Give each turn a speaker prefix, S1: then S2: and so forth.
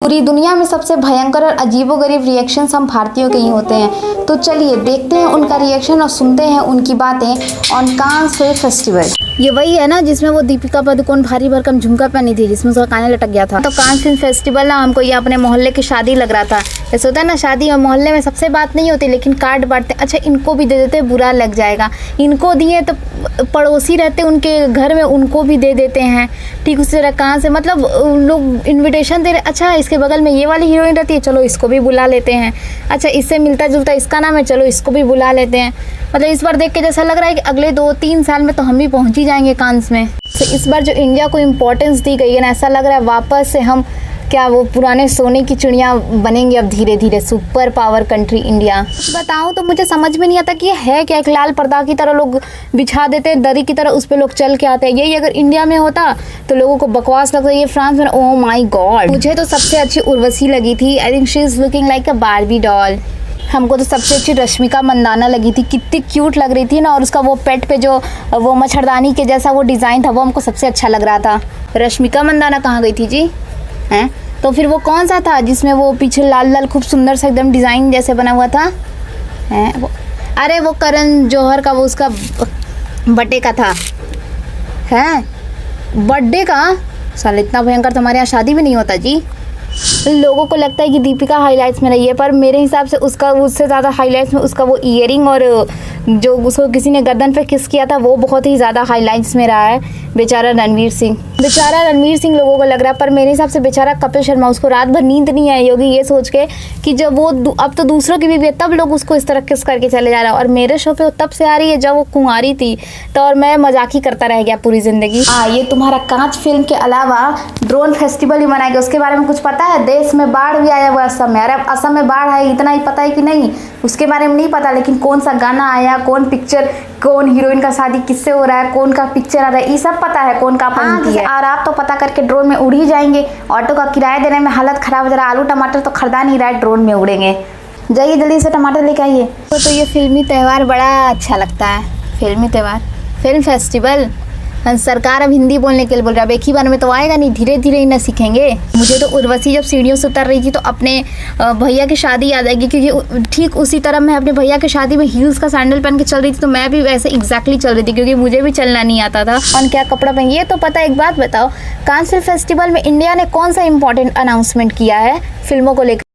S1: पूरी दुनिया में सबसे भयंकर और अजीबोगरीब रिएक्शंस हम भारतीयों के ही होते हैं। तो चलिए देखते हैं उनका रिएक्शन और सुनते हैं उनकी बातें ऑन कांस फिल्म फेस्टिवल। ये वही है ना जिसमें वो दीपिका पादुकोण भारी भरकम झुमका पहनी थी जिसमें उसका कान लटक गया था। तो कांस फिल्म फेस्टिवल ना हमको ये अपने मोहल्ले की शादी लग रहा था। जैसे होता है ना शादी और मोहल्ले में सबसे बात नहीं होती लेकिन कार्ड बांटते, अच्छा इनको भी दे देते बुरा लग जाएगा, इनको दिए तो पड़ोसी रहते उनके घर में उनको भी दे देते हैं। ठीक उसी तरह कहाँ से मतलब लोग इन्विटेशन दे रहे, अच्छा इसके बगल में ये वाली हीरोइन रहती है चलो इसको भी बुला लेते हैं, अच्छा इससे मिलता जुलता इसका नाम है चलो इसको भी बुला लेते हैं। मतलब इस बार देख के जैसा लग रहा है कि अगले 2-3 साल में तो हम भी पहुंच ही जाएंगे कांस में। तो इस बार जो इंडिया को इम्पोर्टेंस दी गई है ना, ऐसा लग रहा है वापस से हम क्या वो पुराने सोने की चिड़िया बनेंगे अब धीरे धीरे, सुपर पावर कंट्री इंडिया। बताऊं तो मुझे समझ में नहीं आता कि ये है क्या, एक लाल पर्दा की तरह लोग बिछा देते हैं, दरी की तरह उस पर लोग चल के आते हैं। यही अगर इंडिया में होता तो लोगों को बकवास लगता है। ये फ्रांस में, ओह माय गॉड। मुझे तो सबसे अच्छी उर्वशी लगी थी, I think she is looking like a Barbie doll. हमको तो सबसे अच्छी रश्मिका मंदाना लगी थी, कितनी क्यूट लग रही थी ना, और उसका वो पेट पे जो वो मच्छरदानी के जैसा वो डिज़ाइन था वो हमको सबसे अच्छा लग रहा था। रश्मिका मंदाना कहाँ गई थी जी हैं? तो फिर वो कौन सा था जिसमें वो पीछे लाल लाल खूब सुंदर सा एकदम डिज़ाइन जैसे बना हुआ था हैं? वो अरे वो करण जौहर का वो उसका बर्थडे का था हैं, बर्थडे का। साल इतना भयंकर तो हमारे यहाँ शादी भी नहीं होता जी। लोगों को लगता है कि दीपिका हाइलाइट्स में रही है पर मेरे हिसाब से उसका उससे ज़्यादा हाइलाइट्स में उसका वो ईयरिंग और जो उसको किसी ने गर्दन पे किस किया था वो बहुत ही ज़्यादा हाइलाइट्स में रहा है। बेचारा रणवीर सिंह लोगों को लग रहा है, पर मेरे हिसाब से बेचारा कपिल शर्मा, उसको रात भर नींद नहीं आई होगी ये सोच के कि जब वो अब तो दूसरों की भी है तब लोग उसको इस तरह किस करके चले जा रहे हैं। और मेरे शो पे वो तब से आ रही है जब वो कुंवारी थी, तो और मैं मजाक ही करता रह गया पूरी ज़िंदगी। ये तुम्हारा कांच फिल्म के अलावा ड्रोन फेस्टिवल ही मनाएगा, उसके बारे में कुछ पता है? देश में बाढ़ भी आया हुआ असम में। अरे असम में बाढ़ है इतना ही पता है कि नहीं, उसके बारे में नहीं पता, लेकिन कौन सा गाना आया, कौन पिक्चर, कौन हीरोइन का शादी किससे हो रहा है, कौन का पिक्चर आ रहा है, ये सब पता है, कौन का पंक्ति है। और आप तो पता करके ड्रोन में उड़ ही जाएंगे। ऑटो का किराया देने में हालत खराब हो जा रहा है, आलू टमाटर तो खरीदा नहीं रहा है, ड्रोन में उड़ेंगे। जाइए जल्दी से टमाटर लेके आइए। तो ये फिल्मी त्यौहार बड़ा अच्छा लगता है, फिल्मी त्यौहार, फिल्म फेस्टिवल। सरकार अब हिंदी बोलने के लिए बोल रहा है, अब एक ही बार में तो आएगा नहीं, धीरे धीरे ही ना सीखेंगे। मुझे तो उर्वशी जब सीढ़ियों से उतर रही थी तो अपने भैया की शादी याद आएगी, क्योंकि ठीक उसी तरह मैं अपने भैया की शादी में हील्स का सैंडल पहन के चल रही थी, तो मैं भी वैसे एग्जैक्टली चल रही थी क्योंकि मुझे भी चलना नहीं आता था। और क्या कपड़ा पहन, ये तो पता। एक बात बताओ, कांस फिल्म फेस्टिवल में इंडिया ने कौन सा इंपॉर्टेंट अनाउंसमेंट किया है फिल्मों को लेकर?